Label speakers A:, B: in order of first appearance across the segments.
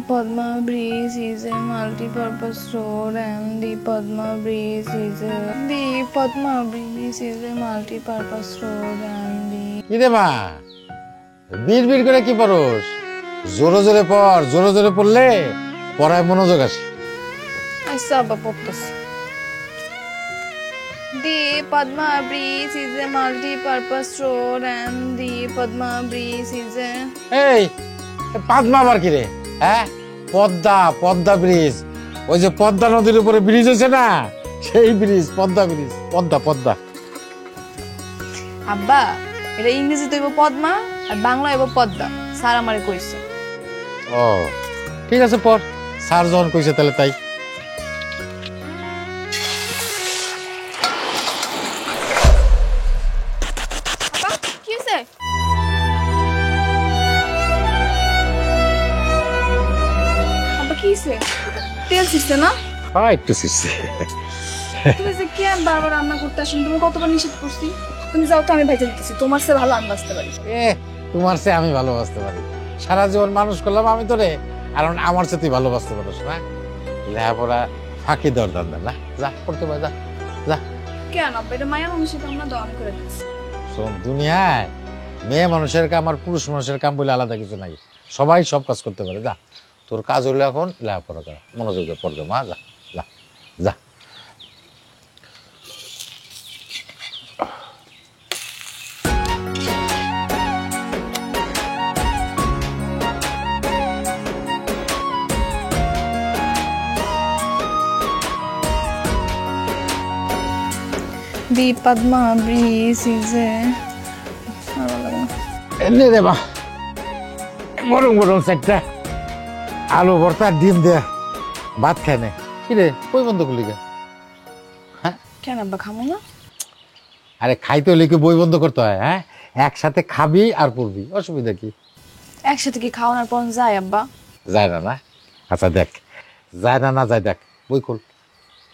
A: Padma Breeze is a multi-purpose road and the Padma Breeze is a multi-purpose road and the
B: কি রে মা বীর বীর করে কি পড়স জোরে জোরে পড় জোরে জোরে পড়লে পড়ায় মনোযোগ আসে
A: আচ্ছা আব্বা পড়তেছি The Padma Breeze is a multi-purpose road and the Padma Breeze is a
B: এই পাদমা আবার কি রে হ্যাঁ পদ্মা পদ্মা ব্রিজ ওই যে পদ্মা নদীর উপরে ব্রিজ আছে না সেই ব্রিজ পদ্মা ব্রিজ পদ্মা পদ্মা
A: আব্বা এটা ইংরেজিতে হইব পদ্মা আর বাংলা হইব পদ্মা স্যার আমারে কইছে
B: ও ঠিক আছে পড় স্যার যখন কইছে তাহলে তাই
A: আব্বা কি হইছে আব্বা কি হইছে তেল ছিটছে না
B: হ্যাঁ একটু শিখছি
A: তুমি যে কেন বারবার রান্না করতে আসেন তুমি কতবার নিষেধ করছি তুমি যাও তো আমি ভাইজা দিতেছি তোমার চেয়ে ভালো আমি বাঁচতে পারি
B: তোমার চেয়ে আমি ভালোবাসতে পারি সারা জীবন মানুষ করলাম আমি তোরে আর আমার চেয়ে তুই ভালোবাসতে পারিস না লেখাপড়া ফাঁকি দর দান্দা না যা করতে পার যা যা
A: কেন আব্বা এটা মায়া মানুষের কাম না দাম করে দিচ্ছি
B: শোন দুনিয়ায় মেয়ে মানুষের কাম আর পুরুষ মানুষের কাম বলে আলাদা কিছু নাই সবাই সব কাজ করতে পারে যা তোর কাজ হইলো এখন লেখাপড়া করা মনোযোগ দিয়ে পড়বে মা যা যা যা
A: The Padma Breeze is a
B: এনে রে বা গরম গরম চারটা আলু ভর্তা ডিম দেয়া ভাত খায় নে কি রে কই বন্ধ করলি গে হ্যাঁ
A: কেন আব্বা খামো না
B: আরে খাইতে হলে কি বই বন্ধ করতে হয় হ্যাঁ একসাথে খাবি আর পড়বি অসুবিধা কি
A: একসাথে কি খাওয়ানোর পর যায় আব্বা
B: যায় না না আচ্ছা দেখ যায় না না যায় দেখ বই খোল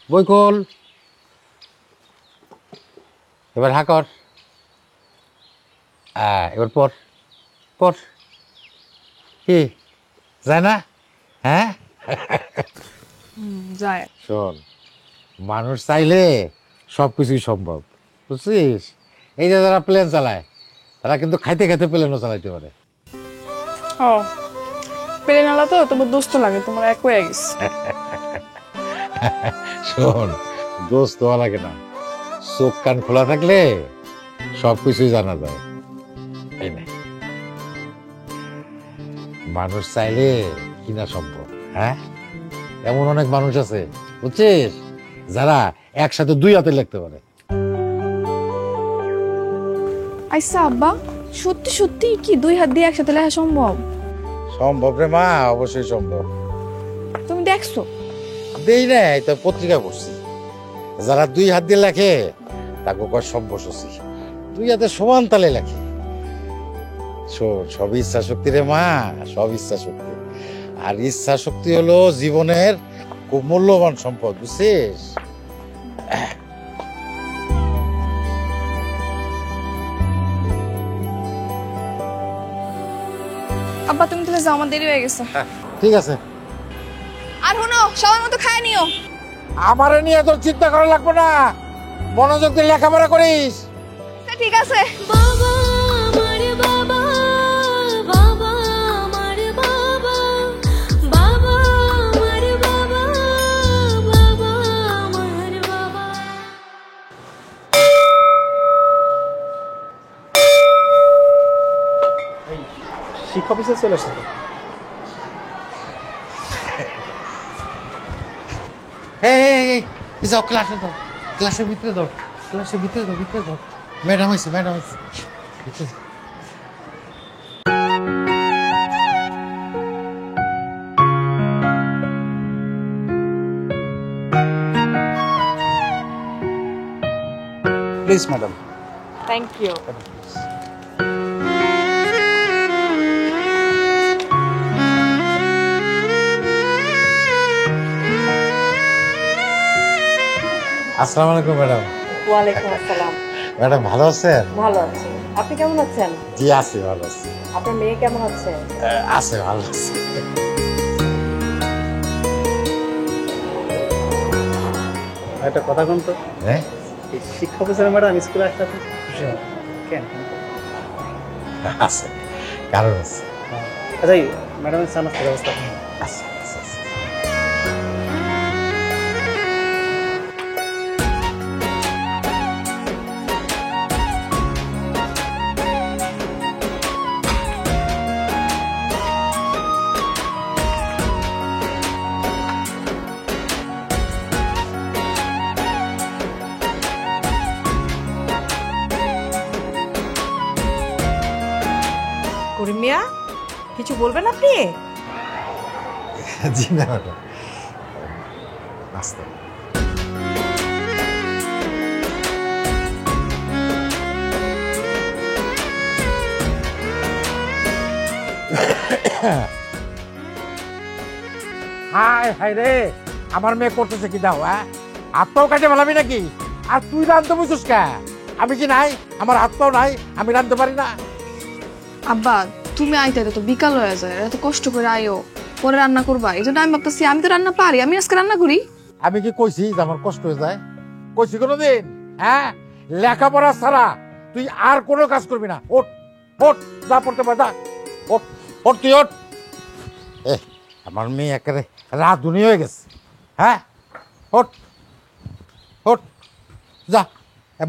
B: বই খোল এবার হা কর এবার পড় পড় কি যায় না হ্যাঁ
A: যায়
B: শোন মানুষ চাইলে সব কিছুই সম্ভব বুঝছিস এই যে যারা প্লেন চালায় তারা কিন্তু খাইতে খাইতে প্লেনও চালাইতে পারে
A: ও পেলে নালা তো তোমার দোস্ত লাগে তোমার এক হয়ে গেছে
B: শোন দোস্ত হওয়া লাগে না চোখ কান খোলা থাকলে সব কিছুই জানা যায় এই নে। মানুষ চাইলে কিনা সম্ভব হ্যাঁ এমন অনেক মানুষ আছে বুঝছিস যারা একসাথে দুই হাতে লিখতে পারে
A: আচ্ছা আব্বা সত্যি সত্যি কি দুই হাত দিয়ে একসাথে লেখা সম্ভব
B: সম্ভব রে মা অবশ্যই সম্ভব
A: তুমি দেখছো
B: দেই না তো পত্রিকা পড়ছি যারা দুই হাত দিয়ে লেখে তাকে কয় সব্যসাচী দুই হাতে সমান তালে লেখে শোন সব ইচ্ছা শক্তি রে মা সব ইচ্ছা শক্তি আর ইচ্ছা শক্তি হলো জীবনের খুব মূল্যবান সম্পদ বুঝছিস
A: আব্বা তুমি তাহলে যাও আমার দেরি হয়ে গেছে
B: ঠিক আছে
A: আর শোনো সবার মতো খায় নিও
B: আমারে নিয়ে তোর চিন্তা করা লাগবে না মনোযোগ দিয়ে লেখাপড়া করিস
A: ঠিক আছে
C: বাবা আমার বাবা বাবা আমার বাবা বাবা আমার বাবা বাবা আমার বাবা
D: শিক্ষা অফিসে চলে এসেছে
B: এই যাও ক্লাসে দাও ক্লাসের ভিতরে দাও ক্লাসের ভিতরে দাও ম্যাডাম আছে
D: প্লিজ ম্যাডাম
A: থ্যাংক ইউ
B: আসসালামু আলাইকুম ম্যাডাম
E: ওয়ালাইকুম আসসালাম।
B: ম্যাডাম ভালো আছেন
E: ভালো আছি। আপনি কেমন আছেন?
B: জি আছি ভালো আছি
E: আপনার মেয়ে কেমন আছে?
B: আছে ভালো আছে
D: একটা কথা কোন তো,
B: হ্যাঁ
D: এই শিক্ষা অফিসার ম্যাডাম স্কুলে আসলে আপনি খুশি হন কেন?
B: আছে, কারণ আছে।
D: আচ্ছা ম্যাডামের চা নাস্তার ব্যবস্থা করুন।
B: আছে, আছে, আছে।
F: করিম মিয়া, কিছু বলবেন আপনি?
B: জি না ম্যাডাম, নাস্তা।
G: হায় হায় রে, আমার মেয়ে করতেছে কি দাও? হ্যাঁ, হাতটাও কাটে ফেলাবি নাকি? আর তুই রান্ধতে বুঝছিস কে? আমি কি নাই? আমার হাতটাও নাই, আমি রান্ধতে পারি না?
A: আব্বা তুমি আইতে তো বিকাল হয়ে যায়, এত কষ্ট করে আইও, পরে রান্না করবা। এই জন্য আমি ভাবতেছি আমি তো রান্না পারি, আমি আজকে রান্না করি।
G: আমি কি কইছি যে আমার কষ্ট হয়ে যায়? কইছি কোনোদিন? হ্যাঁ, লেখাপড়া ছাড়া তুই আর কোনো কাজ করবি না। ওঠ ওঠ, যা পড়তে পার, যা ওঠ ওঠ, তুই ওঠ।
B: এ আমার মেয়ে একেবারে রাধুনি হয়ে গেছে।
G: হ্যাঁ, ওঠ ওঠ,
B: যা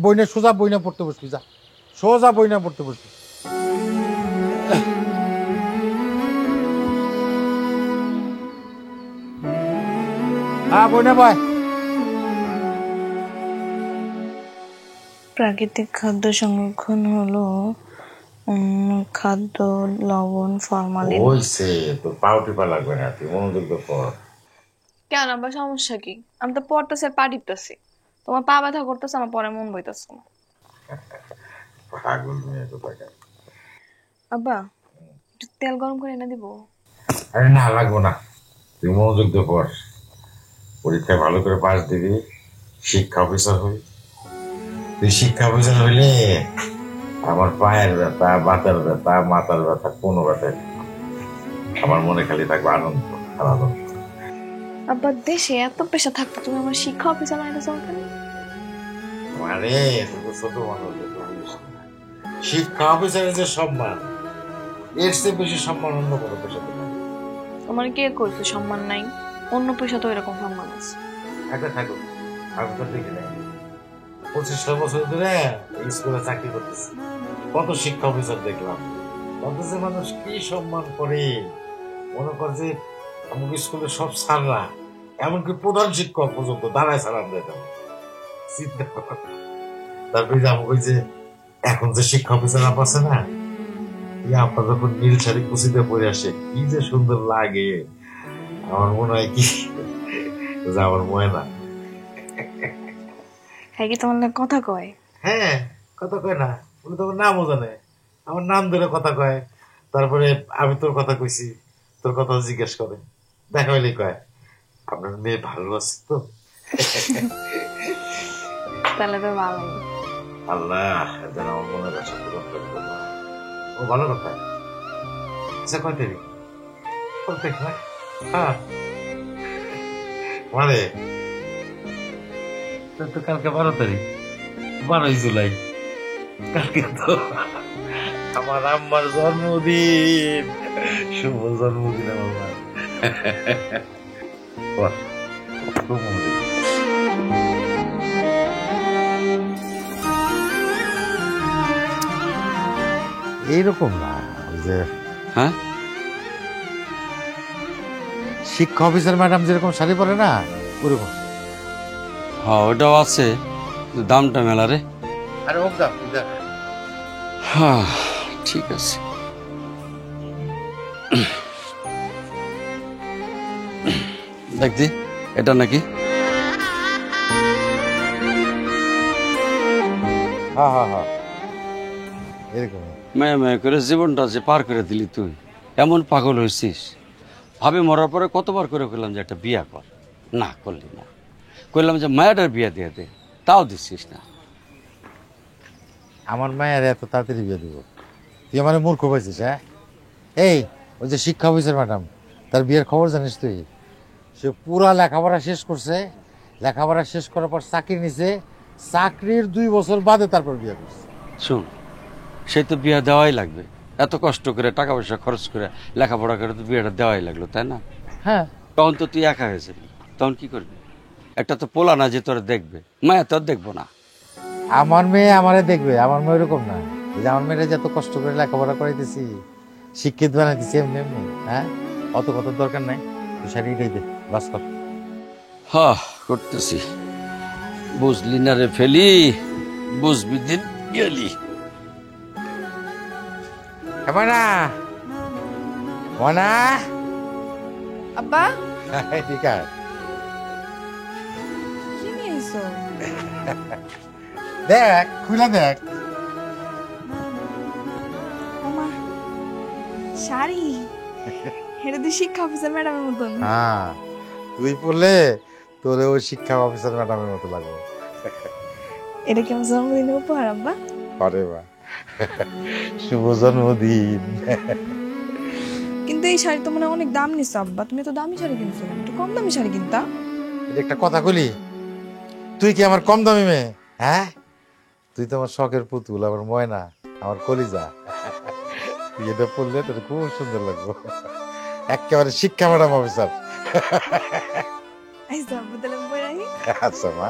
B: বইনে সোজা বইনা পড়তে বসবি, যা সোজা বইনা পড়তে বসবি।
G: হ্যাঁ বই না বয়।
H: প্রাকৃতিক খাদ্য সংরক্ষণ হলো খাদ্য, লবণ, ফরমালিন।
B: ওইছে তোর পাও টিপা লাগবে না, তুই মনোযোগ দিয়ে পড়।
A: কেন আবার সমস্যা কি? আমি তো পড়তেছি আর পা টিপতেছি, তোমার পা ব্যথা করতেছে, আমার পরে মন বইতেছে না।
B: পাগল মেয়ে কোথাকার।
A: আব্বা একটু তেল গরম করে এনে দিব?
B: আরে না, লাগবো না, তুই মনোযোগ দিয়ে পড়। পরীক্ষায় ভালো করে পাস দিবি, শিক্ষা অফিসার হবি। তুই শিক্ষা অফিসার হইলে আমার পায়ের ব্যথা, বাতার ব্যথা, মাথার ব্যথা, কোনো ব্যথা নেই। আমার মনে খালি থাকবে আনন্দ আর আনন্দ।
A: আব্বা দেশে এত পেশা থাকতো, তুমি আমার শিক্ষা অফিসার আইনা যাও কেন?
B: আরে তুই তো ছোট মানুষ, শিক্ষা অফিসারের যে সম্মান, এর চেয়ে বেশি সম্মান অন্য কোনো পেশাতে নেই।
A: তোমার কে কইছে সম্মান নাই? অন্য পেশা তো এরকম সম্মান আছে।
B: একটা থাকুক, আমি তো দেখি নাই 25 বছর ধরে এই স্কুলে চাকরি করতেছি, কত শিক্ষা অফিসার দেখলাম, কত যে মানুষ কি সম্মান করে। মনে কর যে আমাকে স্কুলের সব স্যাররা, এমনকি প্রধান শিক্ষক পর্যন্ত দাঁড়ায় সালাম দিতাম। চিন্তা কর। তারপরে যে আমাকে যে এখন যে শিক্ষা অফিসার আপ আছে না, আপনার যখন নীল শাড়ি কুচিতে পরে আসে কি যে সুন্দর লাগে, আমার মনে হয় কি যে আমার ময়না।
A: হ্যাঁ কি তোমার লাগে কথা কয়?
B: হ্যাঁ, কথা কয় না, উনি তো আমার নামও জানে, আমার নাম ধরে কথা কয়। তারপরে আমি তোর কথা কইছি, তোর কথা জিজ্ঞেস করে, দেখা হইলেই কয় আপনার মেয়ে ভালো আছে তো।
A: তাহলে তো ভালো।
B: আল্লাহ যেন আমার মনের আশা পূরণ করে দেবো। ও ভালো কথা। আচ্ছা কয় তারিখ? কয় তারিখ না? হ্যাঁ মানে তো কালকে 12 তারিখ, 12 জুলাই। কালকে তো আমার আম্মার জন্মদিন। শুভ জন্মদিন আমার মা। বাহ, খুব মজা। এইরকম না যে
I: হ্যাঁ,
B: শিক্ষা অফিসার ম্যাডাম যেরকম শাড়ি পরে না, ওরকম।
I: হ্যাঁ ওটাও আছে, কিন্তু দামটা মেলা রে।
B: আরে হোক দাম,
I: হ্যাঁ ঠিক আছে। দেখদি এটা নাকি?
B: হ্যাঁ হ্যাঁ হ্যাঁ এরকম।
I: মেয়ে মেয়ে করে জীবনটা যে পার করে দিলি তুই, এমন পাগল হয়েছিস। ভাবে মরার পরে কতবার করে কইলাম যে একটা বিয়া কর, না করলি না। কইলাম যে মায়াটার বিয়া দিয়ে দে, তাও দিচ্ছিস না।
B: আমার মায়ের এত তাড়াতাড়ি বিয়ে দিব? তুই আমার মূর্খ পাইছিস? হ্যাঁ, এই ওই যে শিক্ষা অফিসার ম্যাডাম, তার বিয়ের খবর জানিস তুই? সে পুরা লেখাপড়া শেষ করছে,
G: লেখাপড়া শেষ করার পর চাকরি নিছে, চাকরির 2 বছর বাদে তারপর বিয়ে করছে।
I: শুন, সে তো বিয়ে দেওয়াই লাগবে, এত কষ্ট করে টাকা পয়সা খরচ করে লেখাপড়া করে তো বিয়েটা দেওয়াই লাগলো, তাই না?
G: হ্যাঁ,
I: তখন তো তুই একা হয়ে যাবি, তখন কি করবি? একটা তো পোলা না যে তোরা দেখবে, মায়া তোর দেখবো না।
G: আমার মেয়ে আমারে দেখবে, আমার মেয়ে ওরকম না। এই যে আমার মেয়েরা যত কষ্ট করে লেখাপড়া করাইতেছি, শিক্ষিত বানাইতেছি এমনি এমনি, হ্যাঁ, অত কত দরকার নাই। তুই শাড়িটাই দে, বাস কর।
I: হ্যাঁ, করতেছি। বুঝলি না রে ফেলি, বুঝবি দিন গেলি।
G: ময়না, ময়না,
A: আব্বা
G: ঠিক আছে,
A: কি নিয়ে আইছো?
G: দেখ খুলে দেখ।
A: ওমা, শাড়ি। এটা দিয়ে শিক্ষা অফিসার ম্যাডামের মতন।
G: হ্যাঁ, তুই পড়লে তোরে ওই শিক্ষা অফিসার ম্যাডামের মতো লাগবে।
A: এটা কি আমার জন্মদিনের উপহার আব্বা?
G: আরে বাহ, শুভ জন্মদিন।
A: কিন্তু এই শাড়ি তো মনে হয় অনেক দাম নিচ্ছে আব্বা, তুমি তো দামি শাড়ি কিনছো, একটু কম দামি শাড়ি কিনতা।
G: এটা একটা কথা কলি, তুই কি আমার কম দামি মেয়ে? হ্যাঁ, তুই তো আমার শখের পুতুল, আমার ময়না, আমার কলিজা। তুই এটা পড়লে তোর খুব সুন্দর লাগবে, একেবারে শিক্ষা ম্যাডাম অফিসার।
A: আইসা আব্বা, তাহলে আমি বই রাখি।
G: আচ্ছা মা।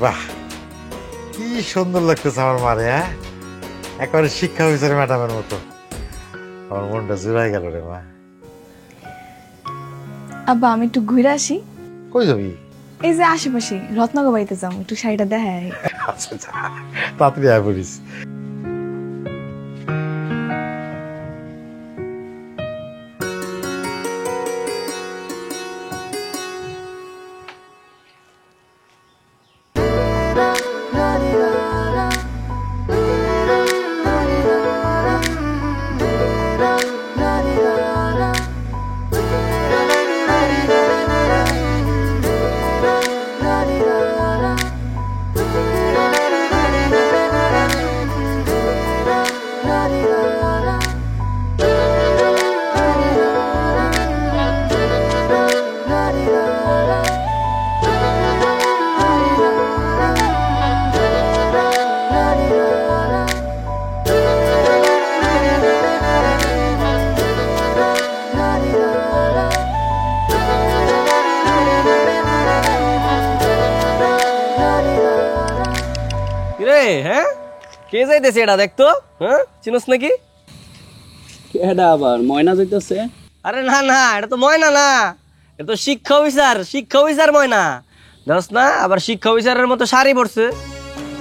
G: বাহ, কি সুন্দর লাগতেছে আমার মারে, হ্যাঁ, একেবারে শিক্ষা অফিসার ম্যাডামের মতো। আমার মনটা জুড়াই গেল রে মা।
A: আব্বা আমি একটু ঘুরে আসি।
G: কই যাবি?
A: এই যে আশেপাশে রত্নগর বাড়িতে যাবো, একটু শাড়িটা দেখাই।
G: আচ্ছা আচ্ছা, তাড়াতাড়ি আয় পড়িস।
D: রে হ্যাঁ, কে যাইতেছে এটা দেখতো? হ্যাঁ, চিনোস নাকি?
J: এটা আবার ময়না যাইতেছে?
D: আরে না না, এটা তো ময়না না, এটা তো শিক্ষা অফিসার। শিক্ষা অফিসার ময়না জানোস না? আবার শিক্ষা অফিসারের মতো শাড়ি পরছে।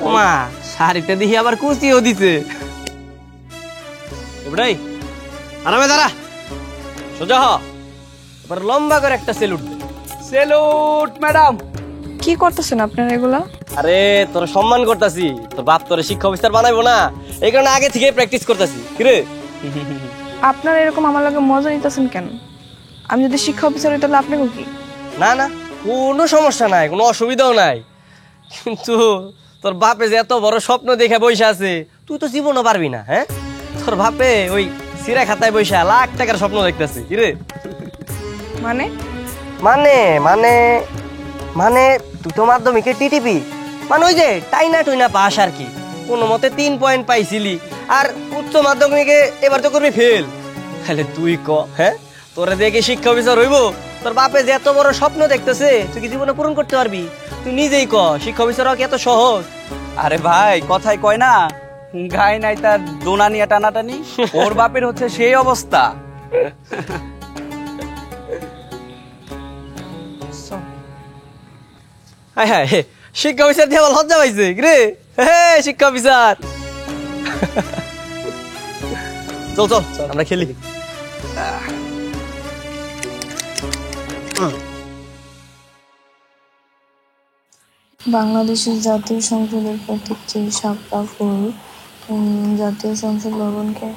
D: ওমা, শাড়িতে দেখি আবার কুচিও দিছে। এবারে আরামে দাঁড়া, সোজা হ, এবার লম্বা করে একটা সেলুট দে।
J: Salute madam.
A: কি করতেছেন আপনারা এগুলা?
D: আরে তোর সম্মান করতাছি, তোর বাপ তোর শিক্ষা অফিসার বানাইবো না, এই কারণে আগে থেকে প্র্যাকটিস করতাছি। কিরে
A: আপনারা এরকম আমার লগে মজা নিতেছেন কেন? আমি যদি শিক্ষা অফিসার হই তাহলে আপনাকে কি?
D: না না, কোনো সমস্যা নাই, কোনো অসুবিধাও নাই, কিন্তু তোর বাপে যে এত বড় স্বপ্ন দেখে বসে আছে, তুই তো জীবনও পারবি না। হ্যাঁ, তোর বাপে ওই সিরা খাতায় বসে লাখ টাকার স্বপ্ন দেখতেছে। কিরে
A: মানে
D: মানে মানে মানে তুই তো মাধ্যমিকে টিটিপি, মানে ওই যে টাইনা টুইনা পাস আর কি, কোনো মতে 3 পয়েন্ট পাইছিলি, আর উচ্চ মাধ্যমিকে এবার তো করবি ফেল। তাহলে তুই ক, হ্যাঁ, তোরা দেখে শিক্ষা অফিসার হইব? তোর বাপে যে এত বড় স্বপ্ন দেখতেছে, তুই কি জীবনে পূরণ করতে পারবি? তুই তুই নিজেই ক শিক্ষা অফিসার হওয়া কি এত সহজ?
J: আরে ভাই কথাই কয় না, গায়ে নাই তার দোনা নিয়ে টানাটানি, ওর বাপের হচ্ছে সেই অবস্থা।
D: হ্যাঁ হ্যাঁ, শিক্ষা অফিসার দিয়ে আমার লজ্জা পাইছে রে। হে শিক্ষা অফিসার, চল চল আমরা খেলি।
H: বাংলাদেশের জাতীয় সংসদের প্রতীক যে শাপলা ফুল, জাতীয় সংসদ ভবনকে।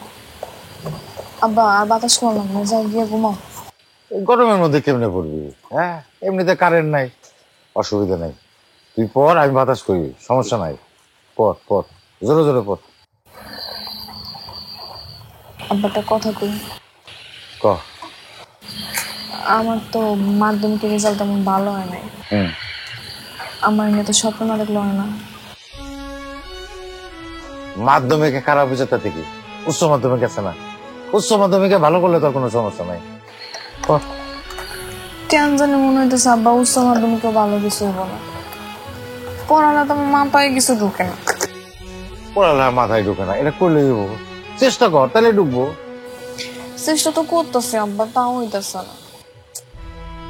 H: আব্বা আর বাতাস করলাম না, যা গিয়ে ঘুমাও।
B: এই গরমের মধ্যে কেমনে পড়বি? হ্যাঁ, এমনিতে কারেন্ট নাই, অসুবিধা নাই। তুই পর, আমি বাতাস করি, সমস্যা নাই। পর পর, জোরে জোরে পর।
H: আব্বাটা কথা কই।
B: ক।
H: আমার তো মাধ্যমিকের রেজাল্ট তেমন ভালো হয় নাই। আমার নিয়ে তো স্বপ্ন না দেখলে হয় না।
B: মাধ্যমিকে খারাপ হয়েছে তা থেকে উচ্চ মাধ্যমিক আছে না, উচ্চ মাধ্যমিকে ভালো করলে তোর কোনো সমস্যা নাই।
H: কেন জানি মনে হইতেছে আব্বা উচ্চ মাধ্যমিকেও ভালো কিছু হবো না। পড়ালে তো আমার মাথায় কিছু ঢুকে না।
B: পড়ালেখা মাথায় ঢুকে না, এটা করলেই হবো। চেষ্টা কর, তাহলে ঢুকবো।
H: চেষ্টা তো করতেছি আব্বা, তাও হইতেছে না।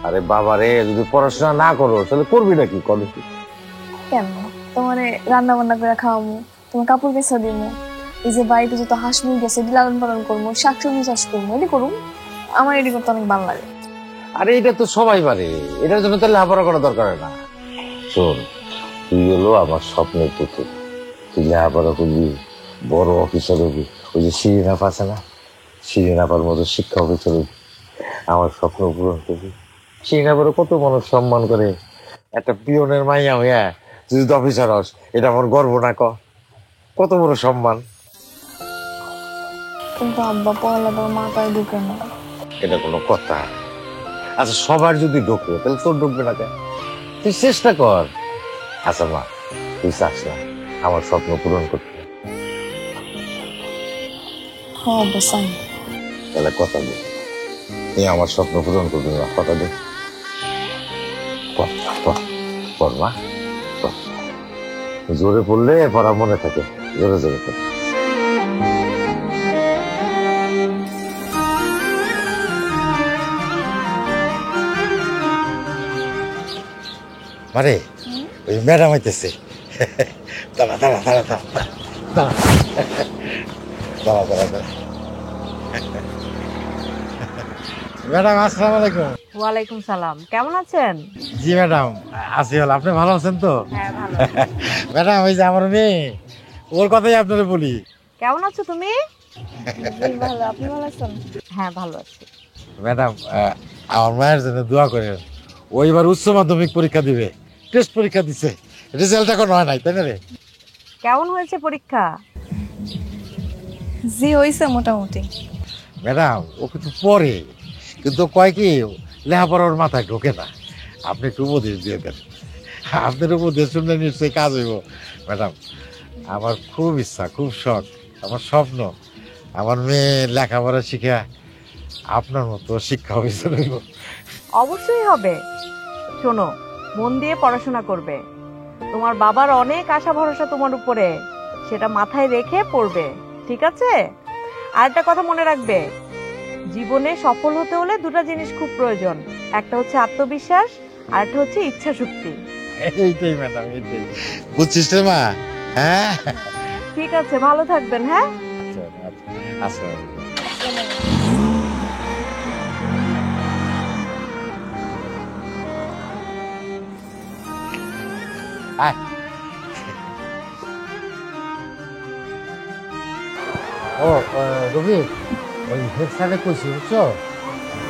B: আরে বাবা রে, যদি পড়াশোনা না করো তাহলে করবি নাকি? করবি কি?
H: কেন তোমারে রান্না বান্না করে খাওয়াবো, তোমার কাপড় কেঁচা দিবো, এই যে বাড়িতে যত হাঁস মুরগি আছে এটি লালন পালন করবো, শাকসবজি চাষ করবো, এটি করুম। আমার এটি করতে অনেক ভালো লাগে।
B: আরে এটা তো সবাই পারে, এটার জন্য তো লেখাপড়া করা দরকার হয় না। শোন, তুই হলো আমার স্বপ্নের পুতুল। তুই লেখাপড়া করবি, বড় অফিসার হবি। ওই যে শিরিন আপা আছে না, শিরিন আপার মতো শিক্ষা অফিসার হবি, আমার স্বপ্ন পূরণ করবি। শিরিন আপারও কত মানুষ সম্মান করে। একটা পিয়নের মাইয়া হইয়া তুই যদি অফিসার হস, এটা আমার গর্ব না? কত বড় সম্মান।
H: কিন্তু আব্বা পড়ালেখার মাথায় ঢুকে না।
B: এটা কোনো কথা? আচ্ছা, সবার যদি ঢোকে তাহলে তোর ঢুকবে না কেন? তুই চেষ্টা কর। আচ্ছা মা, তুই চাস না আমার স্বপ্ন পূরণ করতে?
H: হ্যাঁ আব্বা চাই।
B: তাহলে কথা দে, তুই আমার স্বপ্ন পূরণ করবি না? কথা দে। পর মা, পর। জোরে পড়লে পড়া মনে থাকে, জোরে জোরে পড়। মারে, ওই ম্যাডাম হইতেছে। দাঁড়া দাঁড়া দাঁড়া দাঁড়া দাঁড়া দাঁড়া দাঁড়া দাঁড়া। ম্যাডাম আসসালামু আলাইকুম।
F: ওয়ালাইকুম সালাম, কেমন আছেন?
B: জি ম্যাডাম, আছি ভালো। আপনি ভালো আছেন তো?
F: হ্যাঁ ভালো।
B: ম্যাডাম, ওই যে আমার মেয়ে, ওর কথাই আপনারা বলি।
F: কেমন আছো তুমি?
H: ভালো, আপনি ভালো আছেন?
F: হ্যাঁ ভালো আছি।
B: ম্যাডাম, আমার মায়ের জন্য দোয়া করেন। ও এবার উচ্চ মাধ্যমিক পরীক্ষা দিবে, টেস্ট পরীক্ষা দিছে, রেজাল্ট এখন হয় নাই, তাই না রে?
F: কেমন হয়েছে পরীক্ষা?
H: জি হয়েছে মোটামুটি।
B: ম্যাডাম, ও কিন্তু পড়ে, কিন্তু কয় কি লেখাপড়ার মাথায় ঢোকে না। আপনি একটু উপদেশ দিয়ে দেন। আপনার উপদেশ শুনলে নিশ্চয়ই কাজ হইব। ম্যাডাম, আমার খুব ইচ্ছা, খুব শখ, আমার স্বপ্ন আমার মেয়ে লেখাপড়া শিখে আপনার মতো শিক্ষা অফিসার হইব।
F: অবশ্যই হবে। শোনো, মন দিয়ে পড়াশোনা করবে। তোমার বাবার অনেক আশা ভরসা তোমার উপরে, সেটা মাথায় রেখে পড়বে, ঠিক আছে? আর একটা কথা মনে রাখবে, জীবনে সফল হতে হলে দুটো জিনিস খুব প্রয়োজন। একটা হচ্ছে আত্মবিশ্বাস, আর একটা হচ্ছে ইচ্ছা শক্তি।
B: এইটাই ম্যাডাম, এইটাই। বুঝছিস রে মা? হ্যাঁ,
F: ঠিক আছে, ভালো থাকবেন। হ্যাঁ,
B: আচ্ছা। আয়। ও রবি, ওই হেড স্যারে কইছি, বুঝছো?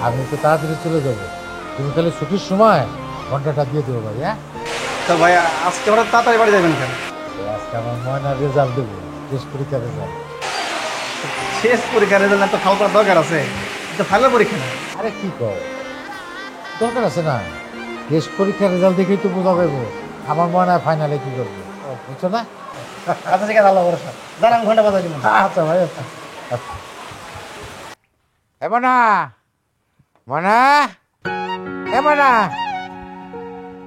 B: আমি একটু তাড়াতাড়ি চলে যাবো, তুমি তাহলে ছুটির সময় ঘন্টাটা দিয়ে দেবো ভাই। হ্যাঁ
J: তো ভাই আজকে ওরা তাড়াতাড়ি বাড়ি যাবেন কেন?
B: আজকে আমার ময়নার রেজাল্ট দেবো, টেস্ট পরীক্ষার রেজাল্ট।
J: শেষ পরীক্ষার রেজাল্ট তো ফাল করার দরকার আছে, এটা ফাইনাল পরীক্ষা না।
B: আরে কি কর, দরকার আছে না? টেস্ট পরীক্ষার রেজাল্ট দেখেই তো বোঝা যাবো আমার ময়নায় ফাইনালে কি করবো, বুঝছো না?
J: আচ্ছা ঠিক আছে, আল্লাহ ভরসা। দাঁড়ান, আমি ঘন্টা বাজাই দিব।
B: আচ্ছা ভাই, আচ্ছা। এ মনা, মনা, এ মনা,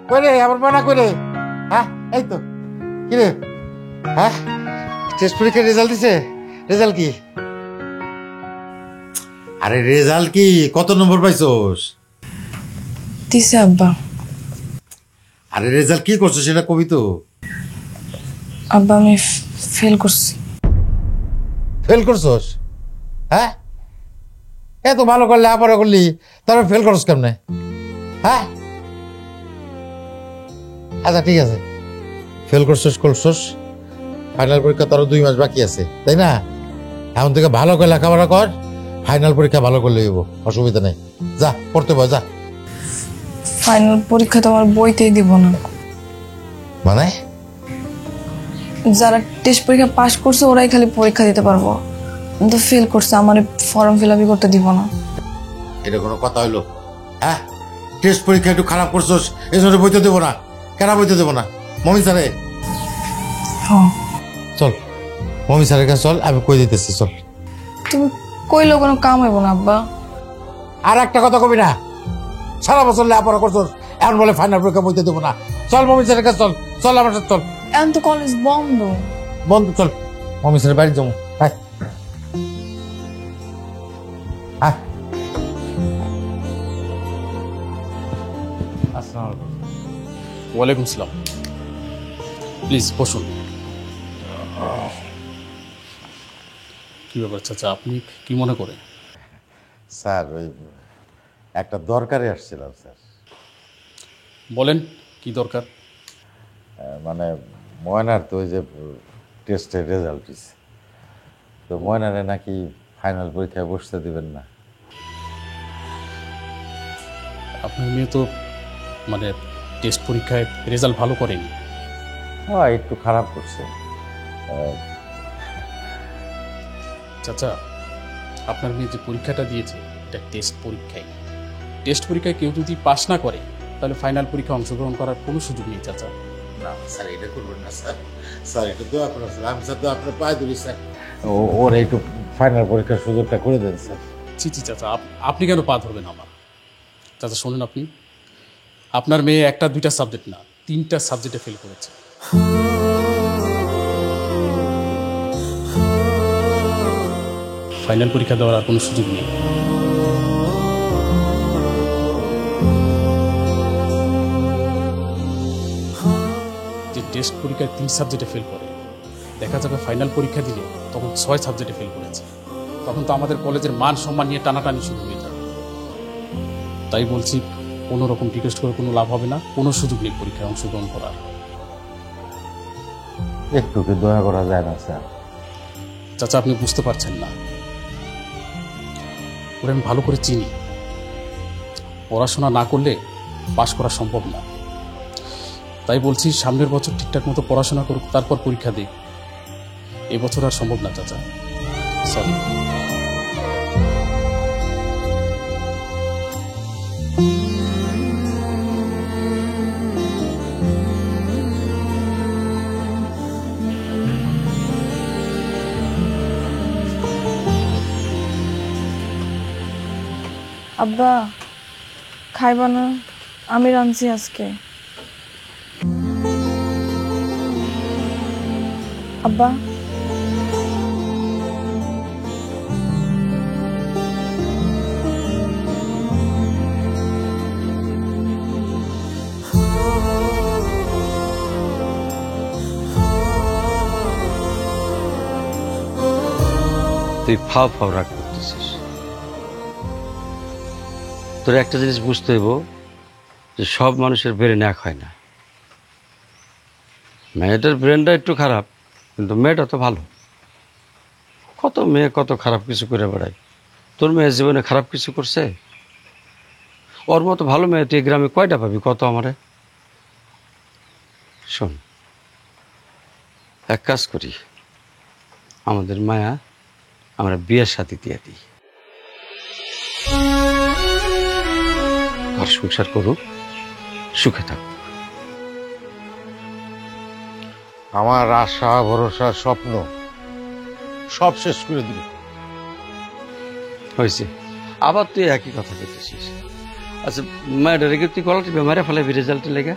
B: কই রে আমার মনা, কই রে? হ্যাঁ এই তো কি রে হ্যাঁ টেস্ট পরীক্ষার রেজাল্ট দিছে রেজাল্ট কি আরে রেজাল্ট কি কত নম্বর পাইছোস
H: দিছে আব্বা।
B: আরে রেজাল্ট কি করছো সেটা কবি তো
H: আব্বা আমি ফেল করছি।
B: ফেল করছোস হ্যাঁ এত ভালো করলে আপারা করলি তারপর ফেল করছ কেমনে হ্যাঁ আচ্ছা ঠিক আছে ফেল করছোস ফাইনাল পরীক্ষা তোর 2 মাস বাকি আছে তাই না এখন থেকে ভালো করে লেখাপড়া কর ফাইনাল পরীক্ষা ভালো করলে হইব অসুবিধা নেই যা পড়তে বল যা
H: ফাইনাল পরীক্ষা তো আমার বইতেই দিব না।
B: মানে
H: যারা টেস্ট পরীক্ষা পাশ করছে ওরাই খালি পরীক্ষা দিতে পারবো, কিন্তু ফেল করছে আমার ফর্ম ফিল আপই করতে দিব না।
B: এটা কোনো কথা হইলো হ্যাঁ টেস্ট পরীক্ষা একটু খারাপ করছোস এই জন্য বইতে দেবো না কেন বইতে দেবো না মমি স্যারে চল মমি স্যারের কাছে চল আমি কই দিতেছি চল।
H: তুমি কইলেও কোনো কাম হইব না আব্বা।
B: আর একটা কথা কবি না সারা বছর লেখাপড়া করছোস এখন বলে ফাইনাল পরীক্ষা বইতে দেবো না চল মমি স্যারের কাছে চল চল আমার সাথে চল
H: এখন তো কলেজ বন্ধ।
B: বন্ধু চল মমি স্যারের বাড়ি যাবো হ্যাঁ হ্যাঁ
K: ওয়ালাইকুম সালাম। প্লিজ বসুন। কি ব্যাপার চাচা, আপনি কি মনে করেন?
B: স্যার ওই একটা দরকারে আসছিলাম স্যার।
K: বলেন কি দরকার?
B: মানে ময়নার তো ওই যে টেস্টের রেজাল্ট দিচ্ছে তো ময়নারে নাকি ফাইনাল পরীক্ষায় বসতে দিবেন না।
K: আপনার মেয়ে তো মানে টেস্ট পরীক্ষায় রেজাল্ট ভালো করেনি।
B: হ্যাঁ একটু খারাপ করছে।
K: চাচা আপনার মেয়ে যে পরীক্ষাটা দিয়েছে এটা টেস্ট পরীক্ষায়। টেস্ট পরীক্ষায় কেউ যদি পাস না করে তাহলে ফাইনাল পরীক্ষায় অংশগ্রহণ করার কোনো সুযোগ নেই চাচা।
B: না স্যার এটা করবেন না স্যার, স্যার এটা দোয়া করেন স্যার, আমি স্যার তো আপনার পায়ে ধরি স্যার, ওর একটু ফাইনাল পরীক্ষার সুযোগটা করে দেন স্যার।
K: জি চাচা, আপনি কেন পা ধরবেন আমার? চাচা শোনেন, আপনি আপনার মেয়ে একটা দুইটা সাবজেক্ট না 3টা সাবজেক্টে ফেল করেছে। ফাইনাল পরীক্ষা দেওয়ার আর কোনো সুযোগ নেই। যে টেস্ট পরীক্ষায় 3 সাবজেক্টে ফেল করে, দেখা যাবে ফাইনাল পরীক্ষা দিলে তখন 6 সাবজেক্টে ফেল করেছে, তখন তো আমাদের কলেজের মান সম্মান নিয়ে টানাটানি শুরু হয়ে যাবে। তাই বলছি কোনো রকম রিকোয়েস্ট করে কোনো লাভ হবে না, কোনো সুযোগ নেই পরীক্ষায় অংশগ্রহণ করার।
B: একটু কি দয়া করা যায় না স্যার?
K: চাচা আপনি বুঝতে পারছেন না, ওরা আমি ভালো করে চিনি। পড়াশোনা না করলে পাশ করা সম্ভব না। তাই বলছি সামনের বছর ঠিকঠাক মতো পড়াশোনা করুক, তারপর পরীক্ষা দিই। এবছর আর সম্ভব না চাচা, সরি।
H: আব্বা খাইবা না? আমি রাঁধছি আজকে। আব্বা
I: তুই ফাও ফাও রাগ করতেছিস। তোর একটা জিনিস বুঝতে হইব যে সব মানুষের ব্রেন এক হয় না। মেয়েটার ব্রেনটা একটু খারাপ, কিন্তু মেয়েটা তো ভালো। কত মেয়ে কত খারাপ কিছু করে বেড়ায়। তোর মেয়ের জীবনে খারাপ কিছু করছে? ওর মতো ভালো মেয়ে তুই গ্রামে কয়টা পাবি? কত আমারে। শোন, এক কাজ করি, আমাদের মায়া আমরা বিয়ের সাথে দিয়ে দিই, আর সংসার করুক, সুখে থাকুক।
B: আমার আশা ভরসা স্বপ্ন সব শেষ করে দিল।
I: হয়েছে, আবার তুই একই কথা বলতেছিস। আচ্ছা মায়ের রেগে তুই কলা টিপে মারে ফেলাবি রেজাল্টের লেগে?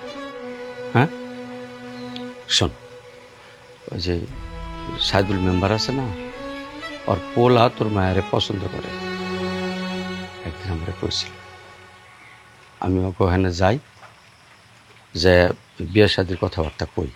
I: হ্যাঁ শোন, ওই যে সাইদুল মেম্বার আছে না, ওর পোলা তোর মায়ের পছন্দ করে। একদিন আমরা কইছিল, আমি ওকে ওখানে যাই, যে বিয়ে শাদির কথাবার্তা কই।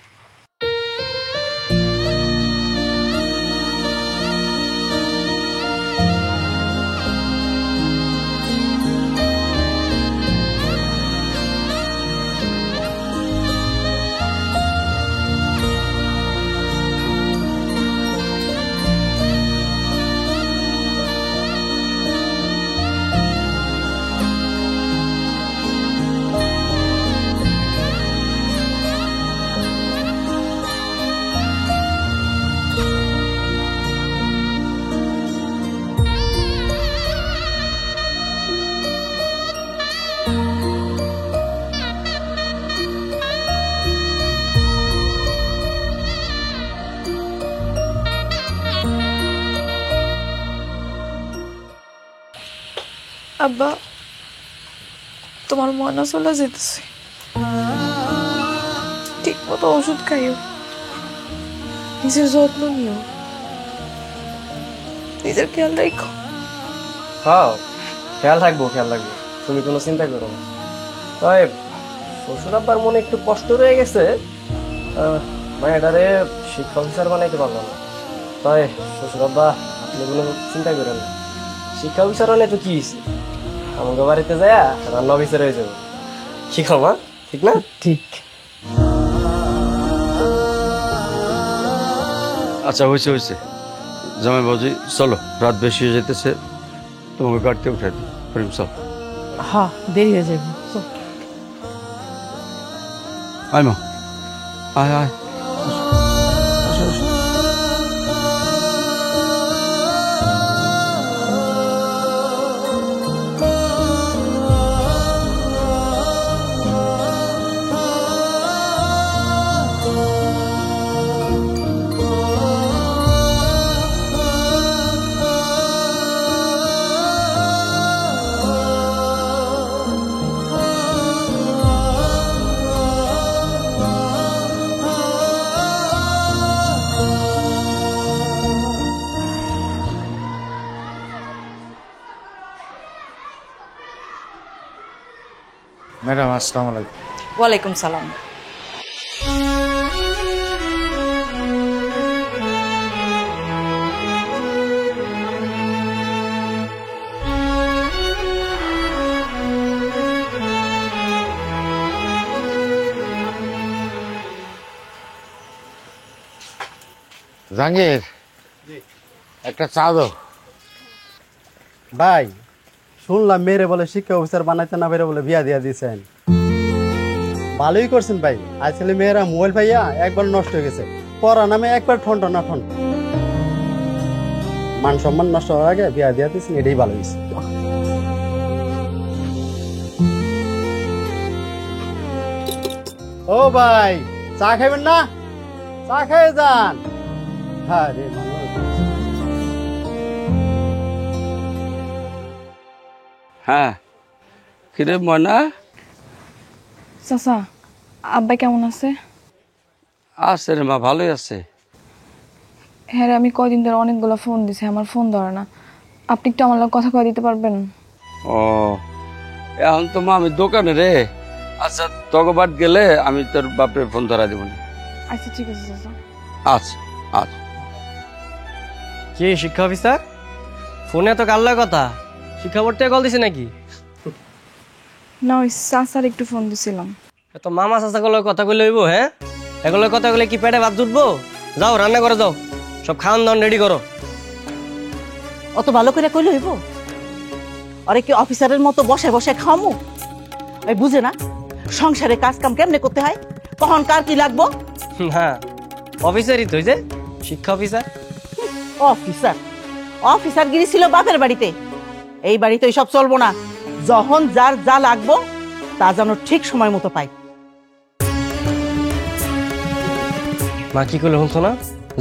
H: আব্বা, তোমার ময়না চলে যেতেছে, ঠিক মতো ওষুধ খাইও, নিজের যত্ন নিও, নিজের খেয়াল রাখো।
D: হ্যাঁ, খেয়াল রাখবো। তুমি কোনো চিন্তা করো না। তবে শ্বশুর আব্বার মনে একটু কষ্ট রয়ে গেছে, মায়েরারে শিক্ষা অফিসার বানাইতে পারলাম না। তবে শ্বশুর আব্বা আপনি কোনো চিন্তা করেন না, শিক্ষা অফিসার হলে তো কি হয়েছে, আমাকে বাড়িতে যায় রান্না অফিসার হয়ে যাবো। শিখাও মা, ঠিক না? ঠিক।
I: আচ্ছা, হয়েছে জামাই বাবুজি, চলো, রাত বেশি হয়ে যেতেছে, তোমাকে গাড়িতে উঠাই দিই। প্রেম চল।
F: হ্যাঁ, দেরি হয়ে যাবে।
I: আয় মা, আয় আয়।
G: ম্যাডাম আসসালামু আলাইকুম।
F: ওয়ালাইকুম সালাম।
B: জাহাঙ্গীর, একটা চা দাও।
L: ভাই, শুনলাম মেয়েরে বলে শিক্ষা অফিসার বানাইতে না পেরে বলে বিয়া দিয়া দিয়েছেন। ভালোই করছেন ভাই, আজকাল মেয়েরা মোবাইল পাইয়া একবার নষ্ট হয়ে গেছে, পড়া নামে একবার ঠন্ড না ঠন্ড। মান সম্মান নষ্ট হওয়ার আগে বিয়া দিয়া দিয়েছেন, এটাই ভালো হয়েছে। ও ভাই, চা খাইবেন না? চা খাই যান। হ্যাঁ রে মানুষ।
I: হ্যাঁ, কিরে ময়না?
H: চাচা, আব্বা কেমন আছে?
I: আছে রে মা, ভালোই আছে।
H: হ্যাঁ রে, আমি কয়দিন ধরে অনেকগুলো ফোন দিছি, আমার ফোন ধরে না। আপনি একটু আমার লগে কথা কয়ে দিতে পারবেন?
I: ও, এখন তো মা আমি দোকানে রে। আচ্ছা, তোকে বাদ গেলে আমি তোর বাপরে ফোন ধরা দিব না।
H: আচ্ছা ঠিক আছে চাচা।
I: আচ্ছা আচ্ছা।
D: কি শিক্ষা অফিসার, ফোনে তো কাল্লা কথা, শিক্ষা বোর্ড থেকে কল দিছে নাকি?
H: না, ওই চাচার একটু ফোন দিছিলাম।
D: তো মামা চাচাগুলো কথা কইলে হইব? হ্যাঁ, এগুলো কথা কইলে কি পেটে ভাত জুটবো? যাও রান্না করে যাও, সব খাওয়ান দাওয়ান রেডি করো।
F: অত ভালো করে কইলে হইব? আরে কি অফিসারের মতো বসে বসে খাওয়ামু? এই বুঝে না সংসারে কাজ কাম কেমনে করতে হয়, কখন কার কি লাগবো?
D: হ্যাঁ, অফিসারই তো, যে শিক্ষা অফিসার।
F: অফিসার অফিসার গিরি ছিল বাপের বাড়িতে, এই বাড়িতে সব চলবো না। যখন যার যা লাগবো তা যেন ঠিক সময় মতো পাই।
D: মা কি করলে শুনছো না?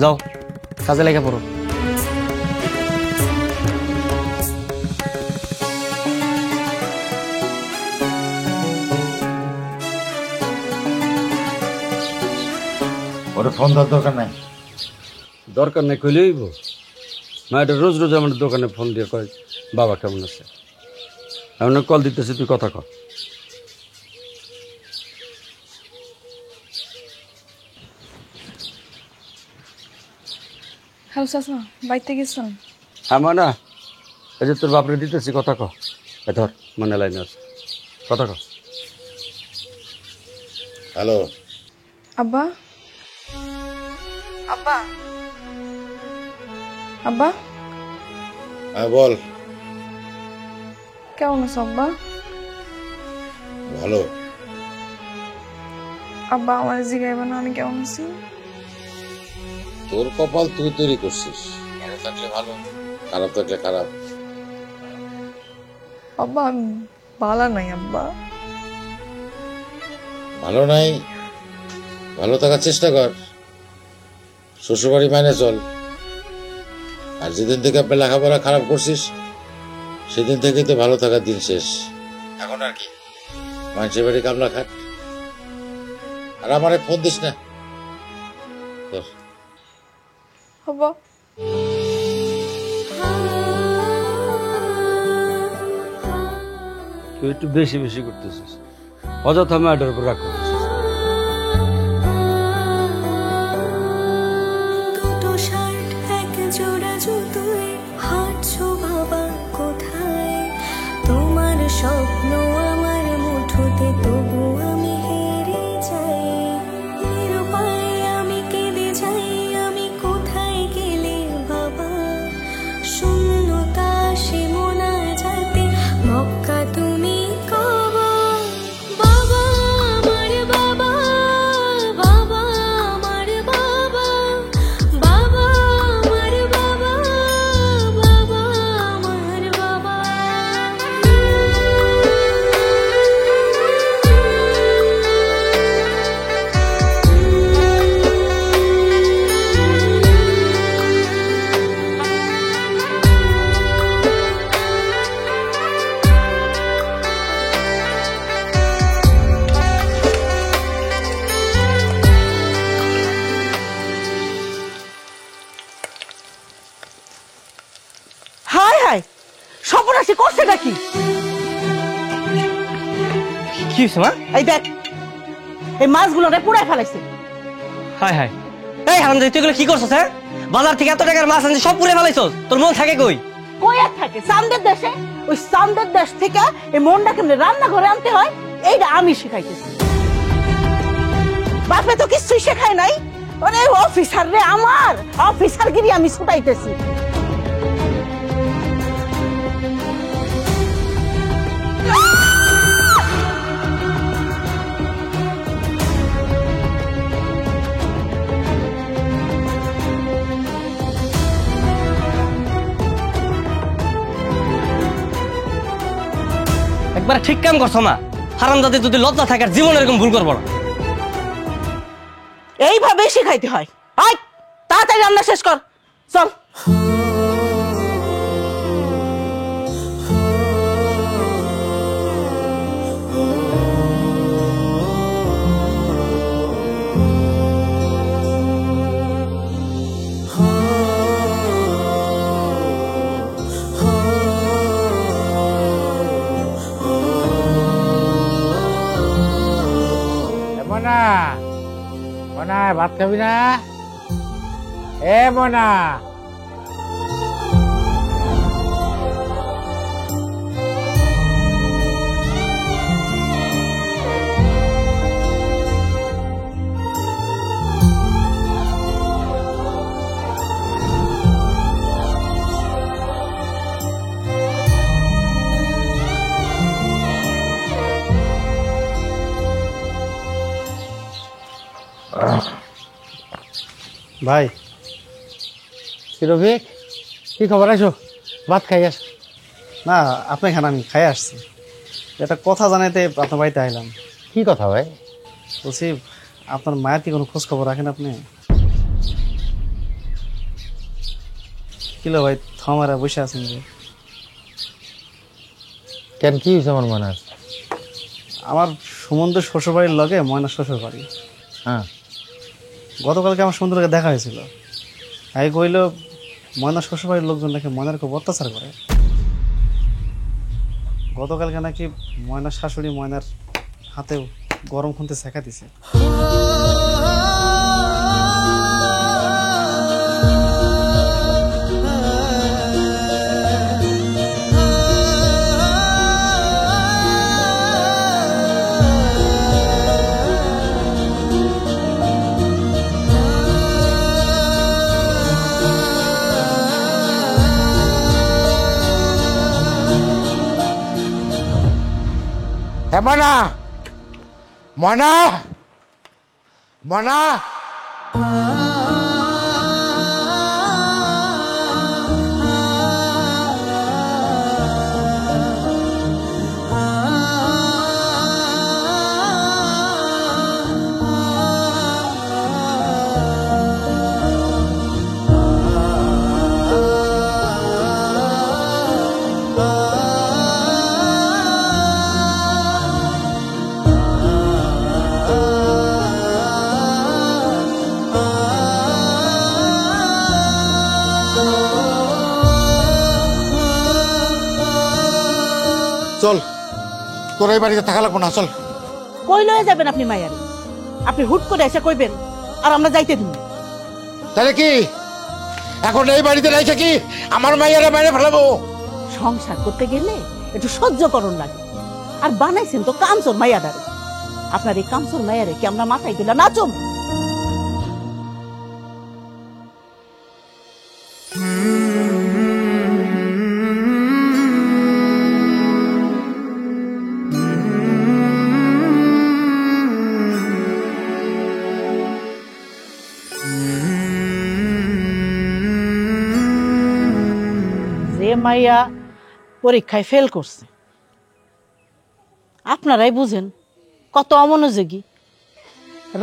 D: যাও কাজে লেগে পড়ো।
B: ওরে ফোন দেওয়ার দরকার নাই।
I: দরকার নেই কইলে হইব? মায়ের রোজ রোজ আমার দোকানে ফোন দিয়ে কয় বাবা কেমন আছে। এমন কল দিতেছি, তুই কথা কর।
H: হ্যালো চাচা, বাইতে গেছেন?
I: হ্যাঁ মা, না এই যে তোর বাপরে দিতেছি, কথা ক। ধর মনে লাইনে আছে, কথা ক।
B: হ্যালো
H: আব্বা, আব্বা, আব্বা,
B: হ্যাঁ বল।
H: কেমন আছো আব্বা?
B: ভালো।
H: আব্বা আমার জিগাইবা না আমি কেমন আছি?
B: তোর কপাল তুই তৈরি করছিস, ভালো থাকলে ভালো, খারাপ থাকলে খারাপ।
H: আব্বা আমি ভালো নাই আব্বা।
B: ভালো নাই, ভালো থাকার চেষ্টা কর, শ্বশুরবাড়ি মাইনে চল। আর যেদিন থেকে আপনি লেখাপড়া খারাপ করছিস সেদিন থেকেই তো ভালো থাকার দিন শেষ। এখন আর কি মানুষের বাড়ি কামলা খাট। আর আমারে ফোন দিস না।
H: আব্বা
I: তুই একটু বেশি বেশি করতেছিস, অযথা মায়ের উপর রাগ করতেছিস।
C: দুটো শার্ট এক জোড়া জুতোয় হাঁটছো বাবা কোথায়? তোমার স্বপ্ন আমার মুঠোতে, তবু আমি হেরে যাই। নিরুপায় আমি কেঁদে যাই, আমি কোথায় গেলে বাবা? শূন্যতা সে মোনা যাতে মক্কা তুমি কাবা। বাবা আমার বাবা, বাবা আমার বাবা, বাবা আমার বাবা, বাবা আমার বাবা।
F: হায় হায়, সর্বনাশী করছেটা কি?
D: কি হয়েছে মা?
F: এই দেখ, এই মাছগুলোরে পুড়ায় ফেলাইছে।
D: হায় হায়, এই হারামজাদি তুই এগুলো কি করছস? হ্যাঁ, বাজার থেকে এত টাকার মাছ আনছিস, সব পুড়ে ফেলাইছস। তোর মন থাকে কই?
F: কই আর থাকে? চান্দের দেশে। ওই চান্দের দেশ থেকে এই মনটা কেমনে রান্না করে আনতে হয় এইটা আমি শিখাইতেছি। বাপে তো কিছুই শেখায় নাই। ওরে অফিসার রে, আমার অফিসারগিরি আমি ছুটাইতেছি।
D: একবার ঠিক কাম করছো মা। হারামজাদি যদি লজ্জা থাকে আর জীবনে এরকম ভুল করবো না।
F: এইভাবে শিখাইতে হয়। আয় তাড়াতাড়ি রান্না শেষ কর, চল।
B: মনা, মনা ভাত খাবি না? এ মনা,
L: ভাই
B: কি রফিক, কি খবর? আছো ভাত খাই আস।
L: না আপনি খান, আমি খাই আসছি। একটা কথা জানাইতে আপনার বাড়িতে আইলাম।
B: কি কথা ভাই?
L: বলছি আপনার মায়ের কি কোনো খোঁজ খবর রাখেন আপনি? কিলো ভাই থামারা বসে আছেন যে?
B: কেন, কি হয়েছে আমার মনে?
L: আমার সুমন্ত শ্বশুরবাড়ির লগে ময়না শ্বশুরবাড়ি।
B: হ্যাঁ,
L: গতকালকে আমার সুন্দরকে দেখা হয়েছিল। আগে কইল ময়নার শ্বশুরবাড়ির লোকজন নাকি ময়নার খুব অত্যাচার করে। গতকালকে নাকি ময়নার শাশুড়ি ময়নার হাতেও গরম খুনতে শেখা দিছে।
B: ময়না, ময়না, ময়না, চল, তোর এই বাড়িতে থাকা লাগবো না, চল।
M: কই লয়ে যাবেন আপনি মাইয়ারে? আপনি হুট করে এসে কইবেন আর আমরা যাইতে দিব।
B: তাহলে কি এখন এই বাড়িতে রাইছে কি আমার মাইয়ারে বাইরে ফেলাবো?
M: সংসার করতে গেলে একটু সহ্য করণ লাগে। আর বানাইছেন তো কামচোর মাইয়াডারে। আপনার এই কামচোর মাইয়ারে কি আমরা মাথায় দিলা নাচম? মাইয়া পরীক্ষায় ফেল করছে, আপনারাই বুঝেন কত অমনোযোগী।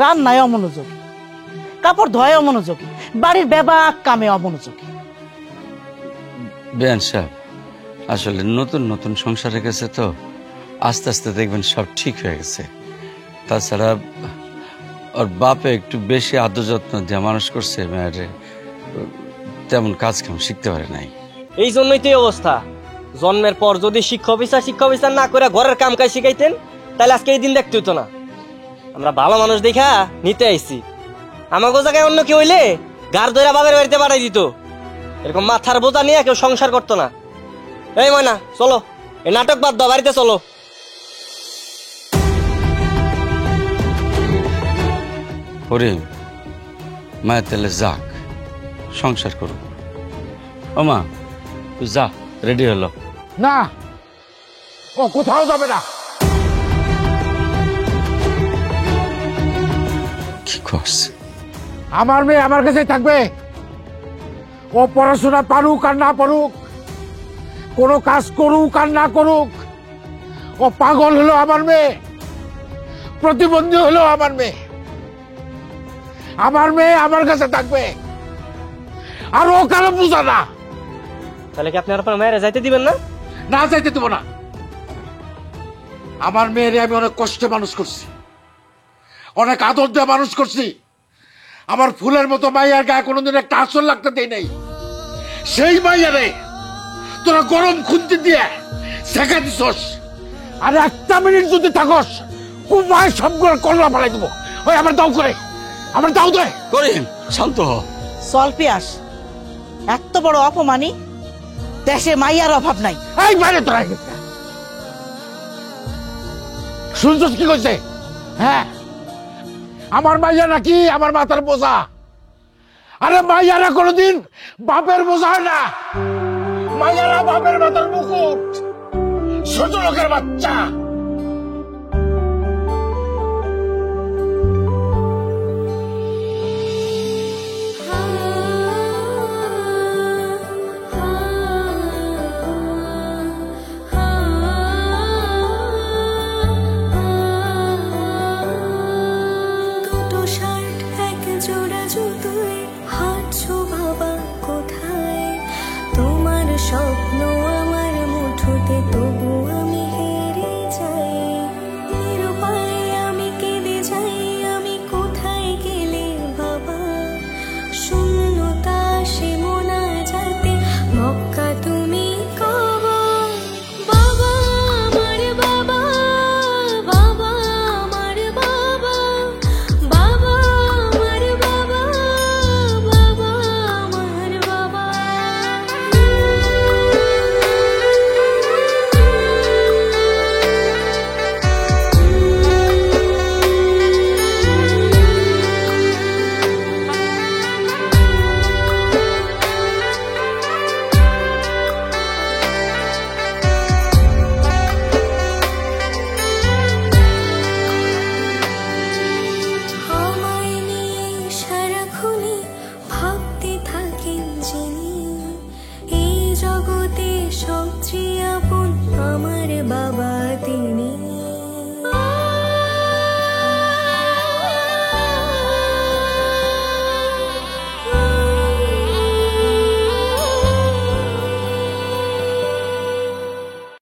M: রান্নায় অমনোযোগী, কাপড় ধোয় অমনোযোগী, বাড়ির বেবাক কামে অমনোযোগী।
I: বেয়ান সাহেব, আসলে নতুন নতুন সংসারে গেছে তো, আস্তে আস্তে দেখবেন সব ঠিক হয়ে গেছে। তাছাড়া ওর বাপে একটু বেশি আদর যত্ন দিয়ে মানুষ করছে, মেয়েরে তেমন কাজ কাম শিখতে পারে নাই।
D: এই জন্যই তো এই অবস্থা। জন্মের পর যদি শিক্ষা বিচার না করে ঘরের কাম কাজ শিখাইতেন, তাহলে আজকে এই দিন দেখতে হতো না। আমরা ভালো মানুষ দেখা নিতে আইছি। আমাকে জায়গায় অন্য কেউ হইলে গার ধরে বাবার বাড়িতে পাঠাই দিত। এরকম মাথার বোঝা নিয়ে কেউ সংসার করতো না। এই ময়না, চলো, এই নাটক বাদ দাও, বাড়িতে চলো।
I: হরিম, মায়ের তাহলে যাক, সংসার করুক। ও মা, তুই যা, রেডি হলো।
B: না, ও কোথাও যাবে না।
I: কি করছে?
B: আমার মেয়ে আমার কাছেই থাকবে। ও পড়াশোনা পারুক আর না পারুক, কোনো কাজ করুক আর না করুক, ও পাগল হলো আমার মেয়ে, প্রতিবন্ধী হলো আমার মেয়ে। আমার মেয়ে আমার কাছে থাকবে, আর ও কারো বুঝা না।
D: তাহলে কি আপনি আপনার মেয়েরা যাইতে দিবেন না?
B: না, যাইতে দেবো না। আমার মেয়েরে আমি অনেক কষ্টে মানুষ করছি, অনেক আদর দিয়ে মানুষ করছি। আমার ফুলের মতো মাইয়ার গায়ে কোনোদিন একটা আসর লাগতে দেই নাই। সেই মাইয়ারে তোরা গরম খুন্তি দিয়ে শেখা দিছস। আর একটা মিনিট যদি থাকস, কুমায় সবগুলো কল্লা ফেলাই দেবো। ওই আমার দাও করে, আমার দাও দেয়।
I: করিম, শান্ত হ।
M: চল পিয়াস, এত বড় অপমানি দেশে মাইয়ার অভাব নাই।
B: এই বাইরে তোরা শুনছস কি কইছে? হ্যাঁ, আমার মাইয়া নাকি আমার মাথার বোঝা। আরে মাইয়ারা কোনোদিন বাপের বোঝা হয় না। মাইয়ারা বাপের মাথার মুকুট, ছোট লোকের বাচ্চা।
C: দুটো শার্ট এক জোড়া জুতোয় হাঁটছো বাবা কোথায়? তোমার স্বপ্ন আমার মুঠোতে, তবু আমি হেরে যাই। নিরুপায় আমি কেঁদে যাই, আমি কোথায় গেলে বাবা? থাকেন যিনি